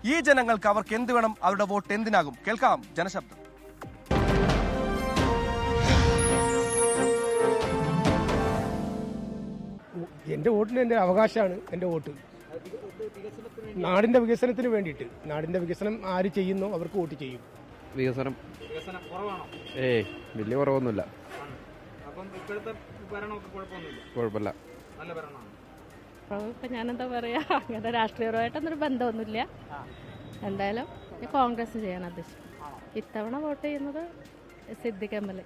ഈ ജനങ്ങൾക്ക് അവർക്ക് എന്ത് വേണം, അവരുടെ വോട്ട് എന്തിനാകും? കേൾക്കാം ജനശബ്ദം. എൻ്റെ വോട്ടിന് എൻ്റെ അവകാശമാണ് എൻ്റെ വോട്ട്. നാടിൻ്റെ വികസനത്തിന് വേണ്ടിയിട്ട്, നാടിൻ്റെ വികസനം ആര് ചെയ്യുന്നോ അവർക്ക് വോട്ട് ചെയ്യും. വികസനം വലിയ കുറവൊന്നുമില്ല. കുഴപ്പമില്ല. ഇപ്പം ഞാനെന്താ പറയാ, അങ്ങനെ രാഷ്ട്രീയപരമായിട്ടൊന്നൊരു ബന്ധമൊന്നുമില്ല. എന്തായാലും കോൺഗ്രസ് ചെയ്യാൻ ഉദ്ദേശിക്കും. ഇത്തവണ വോട്ട് ചെയ്യുന്നത് സിദ്ദിഖ് MLA.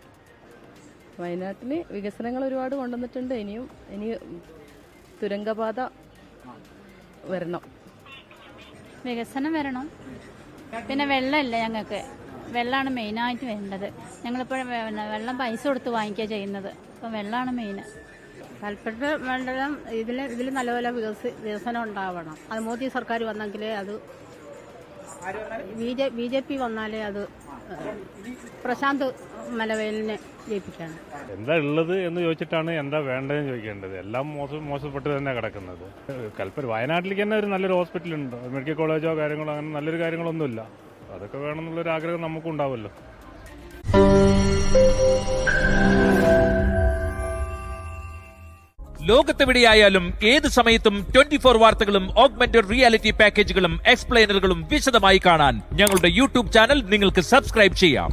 വയനാട്ടിന് വികസനങ്ങൾ ഒരുപാട് കൊണ്ടുവന്നിട്ടുണ്ട്. ഇനി തുരങ്കപാത വരണം, വികസനം വരണം. പിന്നെ വെള്ളമില്ല, ഞങ്ങൾക്ക് വെള്ളമാണ് മെയിനായിട്ട് വേണ്ടത്. ഞങ്ങളിപ്പോഴും വെള്ളം പൈസ കൊടുത്ത് വാങ്ങിക്കുക ചെയ്യുന്നത്. അപ്പം വെള്ളമാണ് മെയിൻ. താല്പര്യ മണ്ഡലം ഇതിൽ നല്ലപോലെ വികസനം ഉണ്ടാവണം. അത് മോദി സർക്കാർ വന്നെങ്കിലേ അത്, BJP വന്നാലേ അത് പ്രശാന്ത് മലവേലിനെ ജയിപ്പിക്കാണ്. എന്താ ഉള്ളത് എന്ന് ചോദിച്ചിട്ടാണ് എന്താ വേണ്ടതെന്ന് ചോദിക്കേണ്ടത്. എല്ലാം മോശപ്പെട്ട് തന്നെ കിടക്കുന്നത്. വയനാട്ടിലേക്ക് തന്നെ ഒരു നല്ലൊരു ഹോസ്പിറ്റലുണ്ട്, മെഡിക്കൽ കോളേജോ കാര്യങ്ങളോ അങ്ങനെ നല്ലൊരു കാര്യങ്ങളൊന്നുമില്ല. അതൊക്കെ വേണമെന്നുള്ളൊരു ആഗ്രഹം നമുക്കും ഉണ്ടാവുമല്ലോ. ലോകത്തെവിടെയായാലും ഏത് സമയത്തും 24 വാർത്തകളും ഓഗ്മെന്റഡ് റിയാലിറ്റി പാക്കേജുകളും എക്സ്പ്ലെയിനറുകളും വിശദമായി കാണാൻ ഞങ്ങളുടെ യൂട്യൂബ് ചാനൽ നിങ്ങൾക്ക് സബ്സ്ക്രൈബ് ചെയ്യാം.